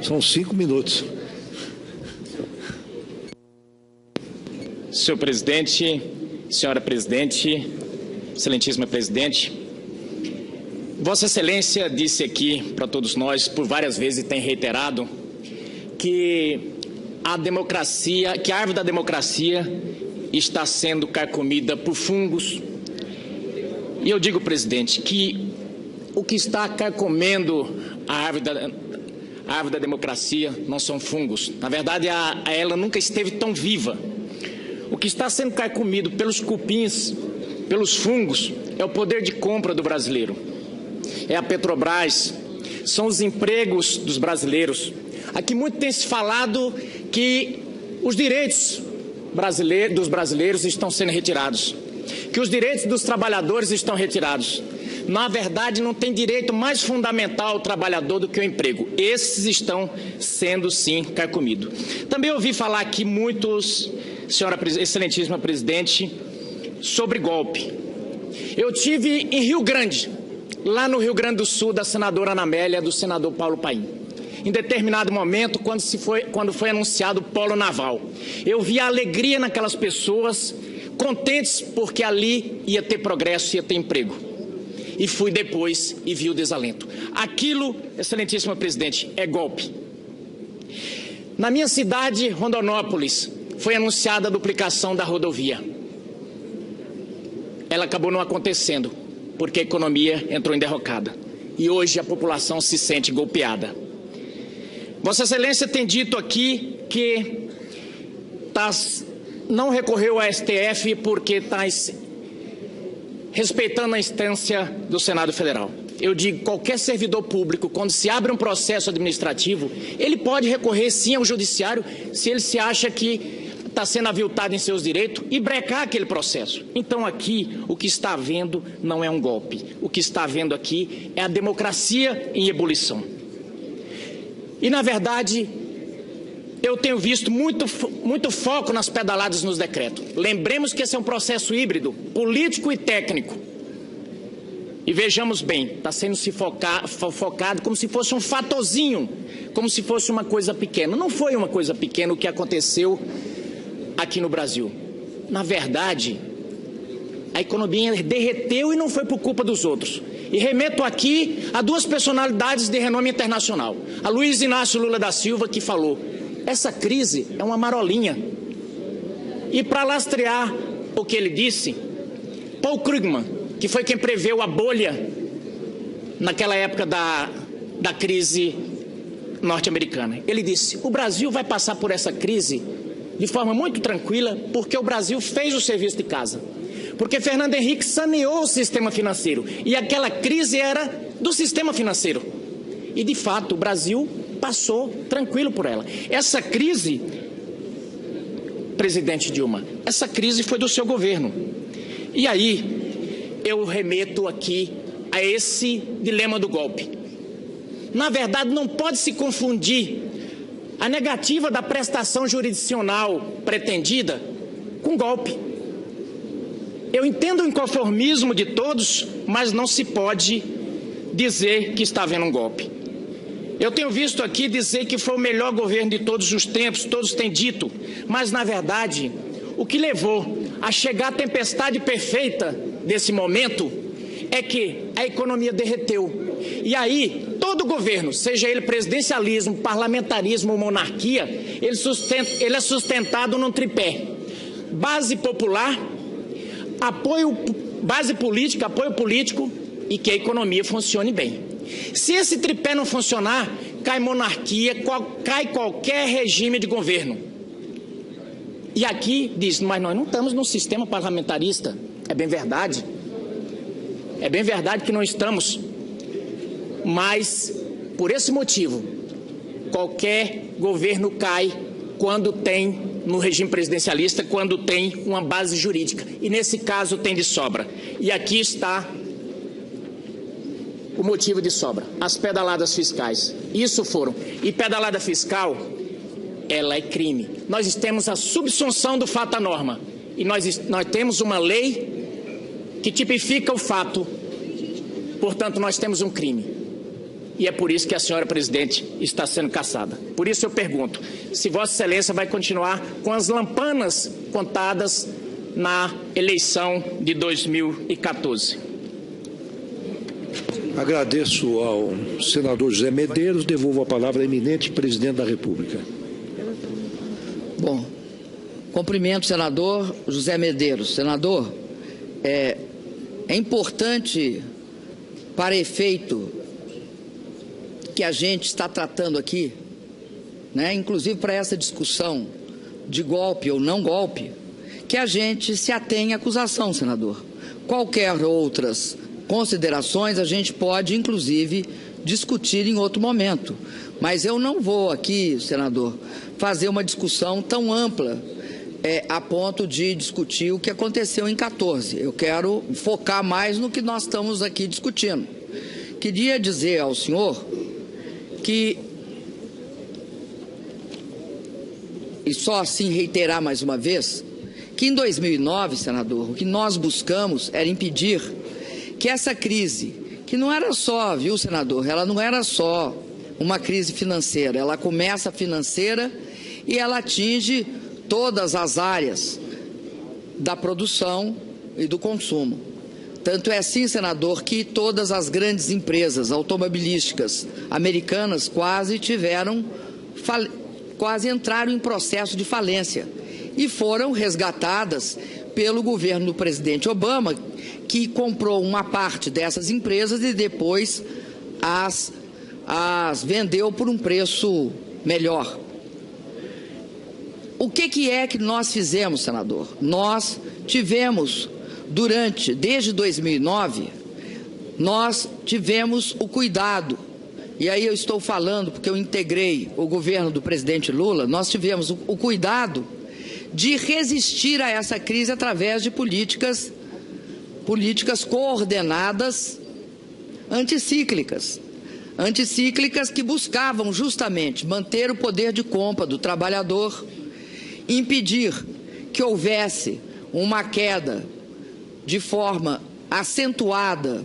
São 5 minutos. Senhor presidente, senhora presidente, excelentíssima presidente, Vossa Excelência disse aqui para todos nós, por várias vezes e tem reiterado, que a democracia, que a árvore da democracia está sendo carcomida por fungos. E eu digo, presidente, que o que está carcomendo a árvore da democracia não são fungos. Na verdade, ela nunca esteve tão viva. O que está sendo carcomido pelos cupins, pelos fungos, é o poder de compra do brasileiro. É a Petrobras, são os empregos dos brasileiros. Aqui muito tem se falado que os direitos dos brasileiros estão sendo retirados, que os direitos dos trabalhadores estão retirados. Na verdade, não tem direito mais fundamental ao trabalhador do que o emprego. Esses estão sendo, sim, carcomidos. Também ouvi falar aqui muitos, senhora excelentíssima presidente, sobre golpe. Eu tive em Rio Grande, lá no Rio Grande do Sul, da senadora Ana Amélia, do senador Paulo Paim. Em determinado momento, quando foi anunciado o polo naval, eu vi a alegria naquelas pessoas, contentes porque ali ia ter progresso, ia ter emprego. E fui depois e vi o desalento. Aquilo, excelentíssima presidente, é golpe. Na minha cidade, Rondonópolis, foi anunciada a duplicação da rodovia. Ela acabou não acontecendo, porque a economia entrou em derrocada. E hoje a população se sente golpeada. Vossa Excelência tem dito aqui que não recorreu ao STF porque está respeitando a instância do Senado Federal. Eu digo, qualquer servidor público, quando se abre um processo administrativo, ele pode recorrer sim ao judiciário se ele se acha que está sendo aviltado em seus direitos e brecar aquele processo. Então aqui o que está havendo não é um golpe. O que está havendo aqui é a democracia em ebulição. E na verdade, eu tenho visto muito foco nas pedaladas nos decretos. Lembremos que esse é um processo híbrido, político e técnico. E vejamos bem, está sendo focado como se fosse um fatorzinho, como se fosse uma coisa pequena. Não foi uma coisa pequena o que aconteceu aqui no Brasil. Na verdade, a economia derreteu e não foi por culpa dos outros. E remeto aqui a duas personalidades de renome internacional. A Luiz Inácio Lula da Silva, que falou: essa crise é uma marolinha. E para lastrear o que ele disse, Paul Krugman, que foi quem preveu a bolha naquela época da crise norte-americana, ele disse: o Brasil vai passar por essa crise de forma muito tranquila, porque o Brasil fez o serviço de casa. Porque Fernando Henrique saneou o sistema financeiro. E aquela crise era do sistema financeiro. E, de fato, o Brasil passou tranquilo por ela. Essa crise, presidente Dilma, essa crise foi do seu governo. E aí, eu remeto aqui a esse dilema do golpe. Na verdade, não pode se confundir a negativa da prestação jurisdicional pretendida com golpe. Eu entendo o inconformismo de todos, mas não se pode dizer que está havendo um golpe. Eu tenho visto aqui dizer que foi o melhor governo de todos os tempos, todos têm dito, mas na verdade, o que levou a chegar à tempestade perfeita desse momento é que a economia derreteu. E aí, todo governo, seja ele presidencialismo, parlamentarismo ou monarquia, ele é sustentado num tripé: base popular, base política, apoio político e que a economia funcione bem. Se esse tripé não funcionar, cai monarquia, cai qualquer regime de governo. E aqui diz, mas nós não estamos num sistema parlamentarista. É bem verdade. É bem verdade que não estamos. Mas, por esse motivo, qualquer governo cai quando tem, no regime presidencialista, quando tem uma base jurídica. E nesse caso tem de sobra. E aqui está o motivo de sobra: as pedaladas fiscais. Isso foram. E pedalada fiscal, ela é crime. Nós temos a subsunção do fato à norma. E nós temos uma lei que tipifica o fato. Portanto, nós temos um crime. e é por isso que a senhora presidente está sendo cassada. Por isso eu pergunto, se Vossa Excelência vai continuar com as lampanas contadas na eleição de 2014. Agradeço ao senador José Medeiros, devolvo a palavra ao eminente presidente da República. Bom, cumprimento o senador José Medeiros. Senador, é importante para efeito que a gente está tratando aqui, né, inclusive para essa discussão de golpe ou não golpe, que a gente se atenha à acusação, senador. Qualquer outras considerações a gente pode, inclusive, discutir em outro momento. Mas eu não vou aqui, senador, fazer uma discussão tão ampla a ponto de discutir o que aconteceu em 14. Eu quero focar mais no que nós estamos aqui discutindo. Queria dizer ao senhor que, e só assim reiterar mais uma vez, que em 2009, senador, o que nós buscamos era impedir que essa crise, que não era só, viu, senador, ela não era só uma crise financeira, ela começa financeira e ela atinge todas as áreas da produção e do consumo. Tanto é assim, senador, que todas as grandes empresas automobilísticas americanas quase entraram em processo de falência e foram resgatadas pelo governo do presidente Obama, que comprou uma parte dessas empresas e depois as vendeu por um preço melhor. O que é que nós fizemos, senador? Nós tivemos, desde 2009, nós tivemos o cuidado, e aí eu estou falando porque eu integrei o governo do presidente Lula, nós tivemos o cuidado de resistir a essa crise através de políticas coordenadas anticíclicas que buscavam justamente manter o poder de compra do trabalhador, impedir que houvesse uma queda de forma acentuada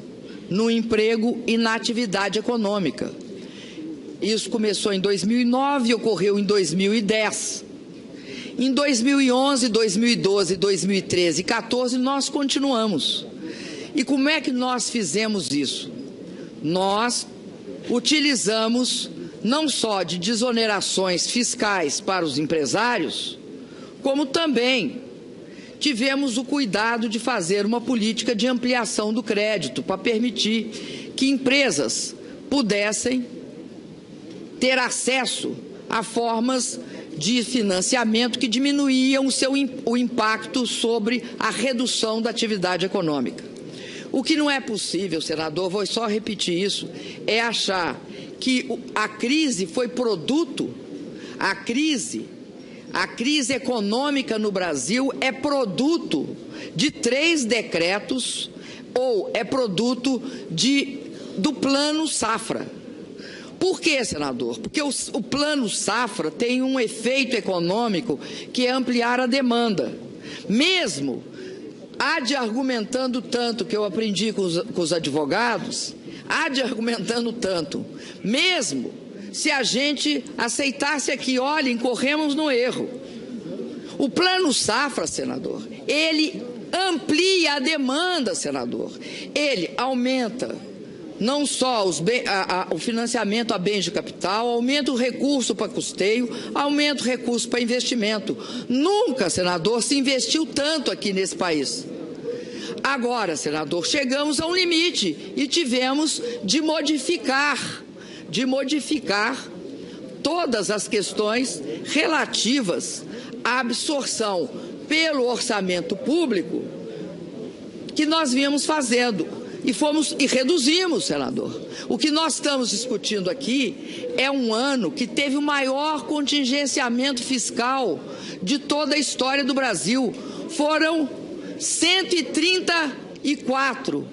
no emprego e na atividade econômica. Isso começou em 2009 e ocorreu em 2010. Em 2011, 2012, 2013 e 2014, nós continuamos. E como é que nós fizemos isso? Nós utilizamos não só de desonerações fiscais para os empresários, como também tivemos o cuidado de fazer uma política de ampliação do crédito para permitir que empresas pudessem ter acesso a formas de financiamento que diminuíam o impacto sobre a redução da atividade econômica. O que não é possível, senador, vou só repetir isso, é achar que a crise foi produto, a crise econômica no Brasil é produto de 3 decretos ou é produto do Plano Safra. Por quê, senador? Porque o Plano Safra tem um efeito econômico que é ampliar a demanda. Mesmo argumentando tanto, que eu aprendi com os advogados, argumentando tanto, mesmo se a gente aceitasse aqui, olha, incorremos no erro. O Plano Safra, senador, ele amplia a demanda, senador. Ele aumenta não só o financiamento a bens de capital, aumenta o recurso para custeio, aumenta o recurso para investimento. Nunca, senador, se investiu tanto aqui nesse país. Agora, senador, chegamos a um limite e tivemos de modificar todas as questões relativas à absorção pelo orçamento público que nós viemos fazendo. E reduzimos, senador. O que nós estamos discutindo aqui é um ano que teve o maior contingenciamento fiscal de toda a história do Brasil. Foram 134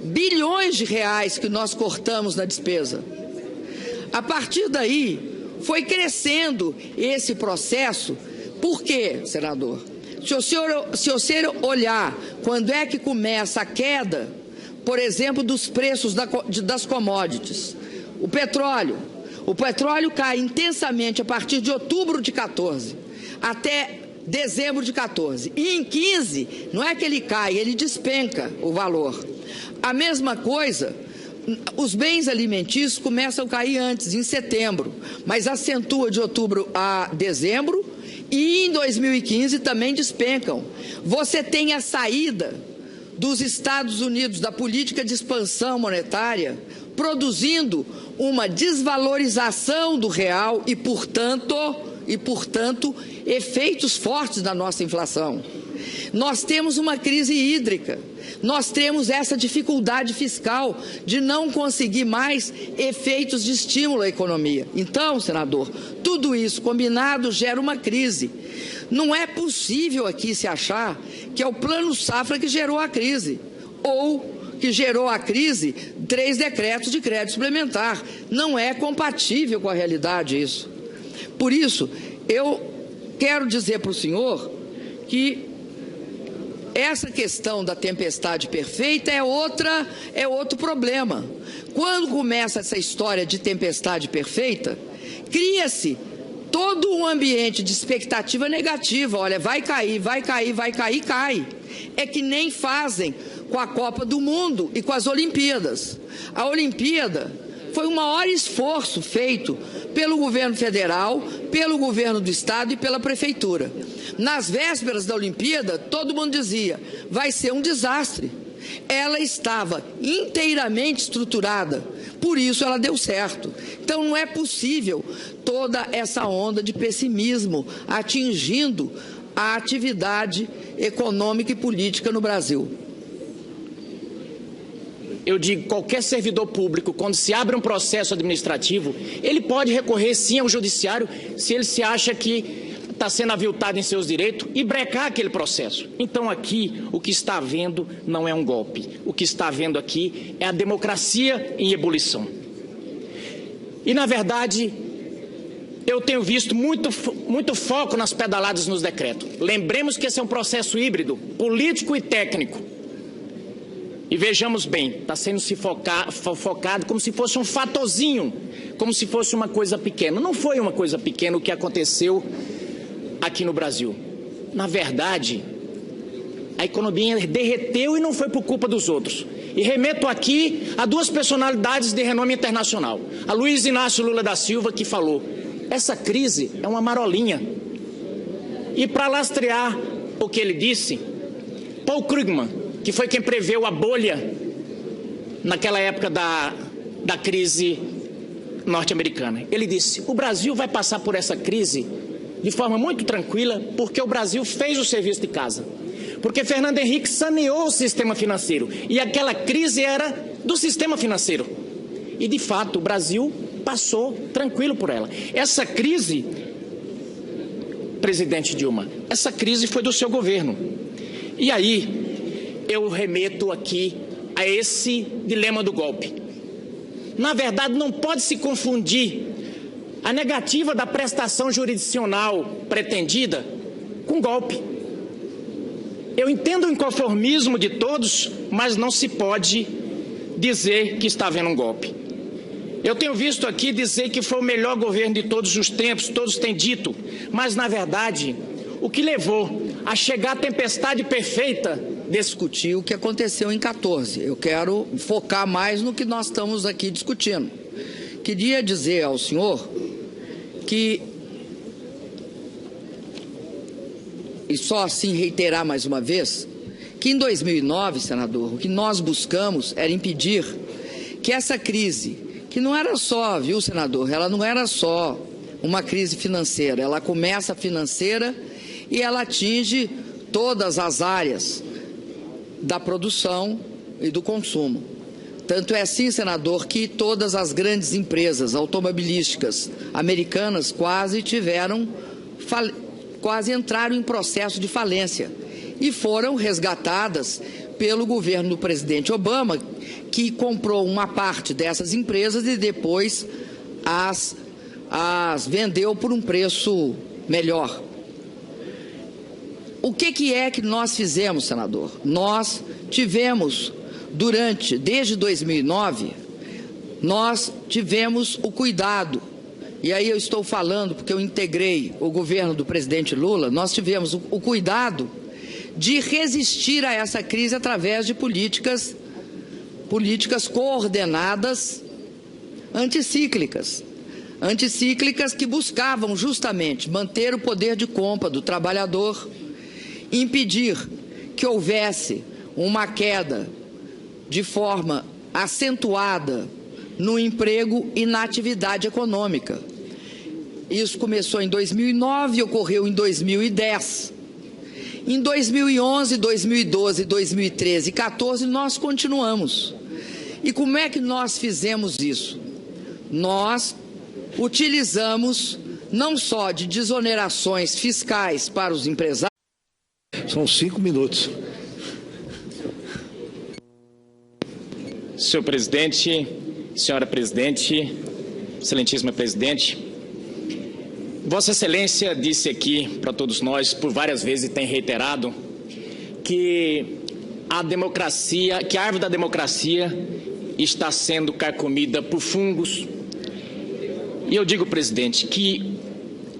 bilhões de reais que nós cortamos na despesa. A partir daí, foi crescendo esse processo. Por quê, senador? Se o senhor olhar quando é que começa a queda, por exemplo, dos preços das commodities, O petróleo cai intensamente a partir de outubro de 14 até dezembro de 14. E em 15, não é que ele cai, ele despenca o valor. A mesma coisa, os bens alimentícios começam a cair antes, em setembro, mas acentua de outubro a dezembro e em 2015 também despencam. Você tem a saída dos Estados Unidos da política de expansão monetária, produzindo uma desvalorização do real e, portanto, efeitos fortes da nossa inflação. Nós temos uma crise hídrica, nós temos essa dificuldade fiscal de não conseguir mais efeitos de estímulo à economia. Então, senador, tudo isso combinado gera uma crise. Não é possível aqui se achar que é o Plano Safra que gerou a crise, ou que gerou a crise 3 decretos de crédito suplementar. Não é compatível com a realidade isso. Por isso, eu quero dizer para o senhor que essa questão da tempestade perfeita é outro problema. Quando começa essa história de tempestade perfeita, cria-se todo um ambiente de expectativa negativa. Olha, vai cair, cai. É que nem fazem com a Copa do Mundo e com as Olimpíadas. A Olimpíada foi o maior esforço feito pelo governo federal, pelo governo do estado e pela prefeitura. Nas vésperas da Olimpíada, todo mundo dizia, vai ser um desastre. Ela estava inteiramente estruturada, por isso ela deu certo. Então não é possível toda essa onda de pessimismo atingindo a atividade econômica e política no Brasil. Eu digo, qualquer servidor público, quando se abre um processo administrativo, ele pode recorrer sim ao judiciário se ele se acha que está sendo aviltado em seus direitos e brecar aquele processo. Então aqui o que está havendo não é um golpe. O que está havendo aqui é a democracia em ebulição. E na verdade, eu tenho visto muito foco nas pedaladas nos decretos. Lembremos que esse é um processo híbrido, político e técnico. E vejamos bem, está sendo focado como se fosse um fatorzinho, como se fosse uma coisa pequena. Não foi uma coisa pequena o que aconteceu aqui no Brasil. Na verdade, a economia derreteu e não foi por culpa dos outros. E remeto aqui a 2 personalidades de renome internacional. A Luiz Inácio Lula da Silva, que falou, essa crise é uma marolinha. E para lastrear o que ele disse, Paul Krugman, que foi quem preveu a bolha naquela época da crise norte-americana. Ele disse, o Brasil vai passar por essa crise de forma muito tranquila, porque o Brasil fez o serviço de casa. Porque Fernando Henrique saneou o sistema financeiro. E aquela crise era do sistema financeiro. E, de fato, o Brasil passou tranquilo por ela. Essa crise, presidente Dilma, essa crise foi do seu governo. E aí, eu remeto aqui a esse dilema do golpe. Na verdade, não pode se confundir a negativa da prestação jurisdicional pretendida com golpe. Eu entendo o inconformismo de todos, mas não se pode dizer que está havendo um golpe. Eu tenho visto aqui dizer que foi o melhor governo de todos os tempos, todos têm dito, mas na verdade, o que levou a chegar à tempestade perfeita discutir o que aconteceu em 14. Eu quero focar mais no que nós estamos aqui discutindo. Queria dizer ao senhor que, e só assim reiterar mais uma vez, que em 2009, senador, o que nós buscamos era impedir que essa crise, que não era só, viu, senador, ela não era só uma crise financeira, ela começa financeira e ela atinge todas as áreas da produção e do consumo. Tanto é assim, senador, que todas as grandes empresas automobilísticas americanas quase entraram em processo de falência e foram resgatadas pelo governo do presidente Obama, que comprou uma parte dessas empresas e depois as vendeu por um preço melhor. O que é que nós fizemos, senador? Nós tivemos, desde 2009, nós tivemos o cuidado, e aí eu estou falando porque eu integrei o governo do presidente Lula, nós tivemos o cuidado de resistir a essa crise através de políticas coordenadas anticíclicas que buscavam justamente manter o poder de compra do trabalhador, impedir que houvesse uma queda de forma acentuada no emprego e na atividade econômica. Isso começou em 2009 e ocorreu em 2010. Em 2011, 2012, 2013 e 2014 nós continuamos. E como é que nós fizemos isso? Nós utilizamos não só de desonerações fiscais para os empresários. São 5 minutos. Senhor presidente, senhora presidente, excelentíssima presidente, Vossa Excelência disse aqui para todos nós, por várias vezes tem reiterado, que a democracia, que a árvore da democracia está sendo carcomida por fungos. E eu digo, presidente, que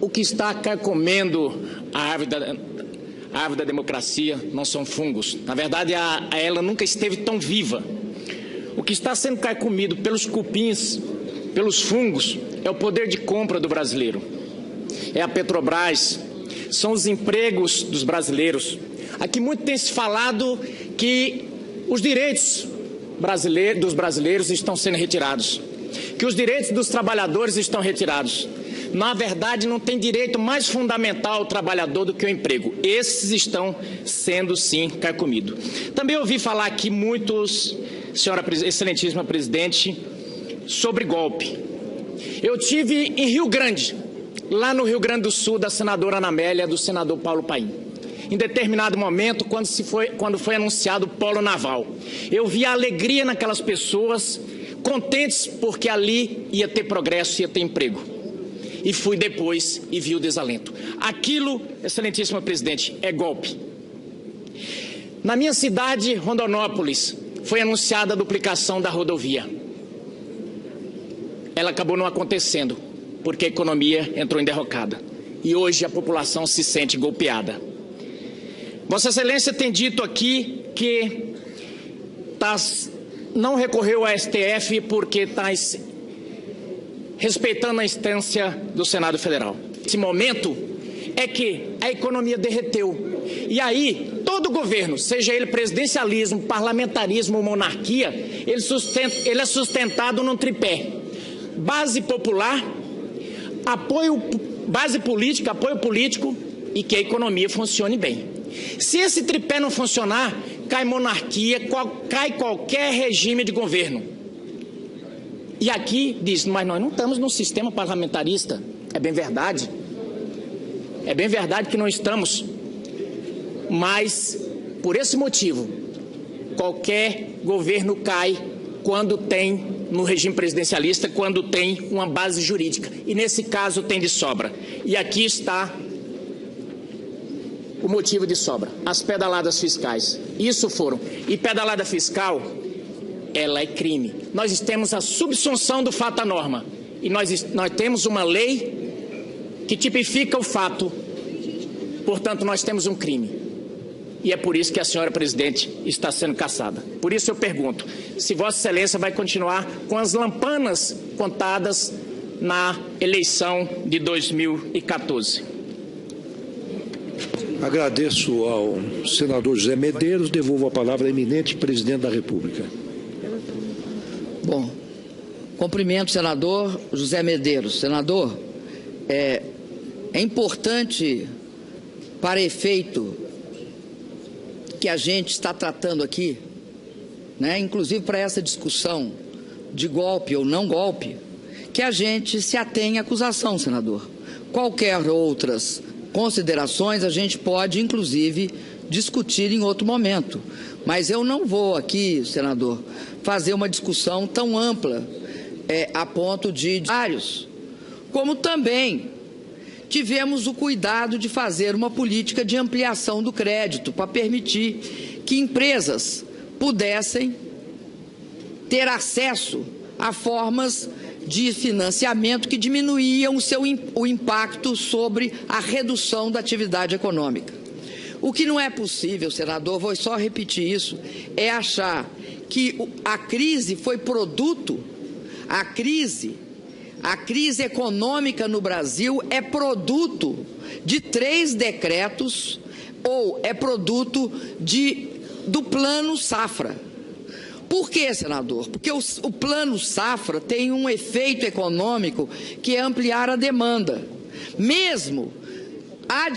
o que está carcomendo a árvore da democracia não são fungos. Na verdade, ela nunca esteve tão viva. O que está sendo carcomido pelos cupins, pelos fungos, é o poder de compra do brasileiro. É a Petrobras, são os empregos dos brasileiros. Aqui muito tem se falado que os direitos dos brasileiros estão sendo retirados, que os direitos dos trabalhadores estão retirados. Na verdade, não tem direito mais fundamental ao trabalhador do que o emprego. Esses estão sendo, sim, carcomidos. Também ouvi falar aqui muitos, senhora excelentíssima presidente, sobre golpe. Eu tive em Rio Grande, lá no Rio Grande do Sul, da senadora Ana Amélia, do senador Paulo Paim. Em determinado momento, quando foi anunciado o polo naval, eu vi a alegria naquelas pessoas, contentes porque ali ia ter progresso, ia ter emprego. E fui depois e vi o desalento. Aquilo, excelentíssima presidente, é golpe. Na minha cidade, Rondonópolis, foi anunciada a duplicação da rodovia. Ela acabou não acontecendo, porque a economia entrou em derrocada. E hoje a população se sente golpeada. Vossa Excelência tem dito aqui que não recorreu ao STF porque está respeitando a instância do Senado Federal. Esse momento é que a economia derreteu. E aí, todo governo, seja ele presidencialismo, parlamentarismo ou monarquia, ele é sustentado num tripé: base popular, base política, apoio político e que a economia funcione bem. Se esse tripé não funcionar, cai monarquia, cai qualquer regime de governo. E aqui diz, mas nós não estamos num sistema parlamentarista. É bem verdade. É bem verdade que não estamos. Mas, por esse motivo, qualquer governo cai quando tem, no regime presidencialista, quando tem uma base jurídica. E nesse caso tem de sobra. E aqui está o motivo de sobra: as pedaladas fiscais. Isso foram. E pedalada fiscal, ela é crime. Nós temos a subsunção do fato à norma. E nós temos uma lei que tipifica o fato. Portanto, nós temos um crime. E é por isso que a senhora presidente está sendo cassada. Por isso eu pergunto, se Vossa Excelência vai continuar com as lampanas contadas na eleição de 2014. Agradeço ao senador José Medeiros. Devolvo a palavra ao eminente presidente da República. Bom, cumprimento o senador José Medeiros. Senador, é importante, para efeito que a gente está tratando aqui, né, inclusive para essa discussão de golpe ou não golpe, que a gente se atenha à acusação, senador. Qualquer outras considerações a gente pode, inclusive, discutir em outro momento. Mas eu não vou aqui, senador, fazer uma discussão tão ampla a ponto de vários, como também tivemos o cuidado de fazer uma política de ampliação do crédito para permitir que empresas pudessem ter acesso a formas de financiamento que diminuíam o impacto sobre a redução da atividade econômica. O que não é possível, senador, vou só repetir isso, é achar que a crise foi produto, a crise econômica no Brasil é produto de 3 decretos ou é produto do Plano Safra. Por quê, senador? Porque o Plano Safra tem um efeito econômico que é ampliar a demanda. Mesmo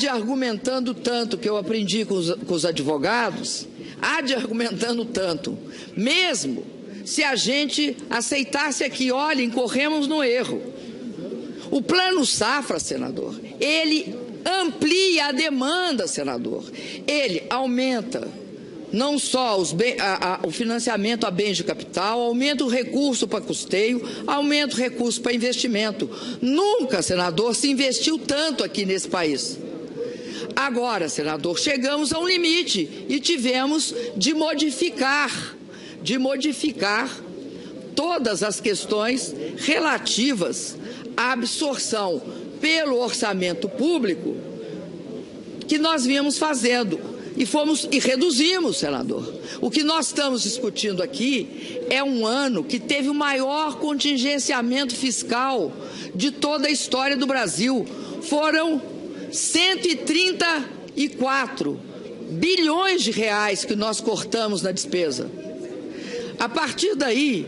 argumentando tanto, que eu aprendi com os advogados, argumentando tanto, mesmo se a gente aceitasse aqui, olha, incorremos no erro. O Plano Safra, senador, ele amplia a demanda, senador. Ele aumenta não só o financiamento a bens de capital, aumenta o recurso para custeio, aumenta o recurso para investimento. Nunca, senador, se investiu tanto aqui nesse país. Agora, senador, chegamos a um limite e tivemos de modificar todas as questões relativas à absorção pelo orçamento público que nós vínhamos fazendo. E reduzimos, senador. O que nós estamos discutindo aqui é um ano que teve o maior contingenciamento fiscal de toda a história do Brasil. Foram 134 bilhões de reais que nós cortamos na despesa. A partir daí,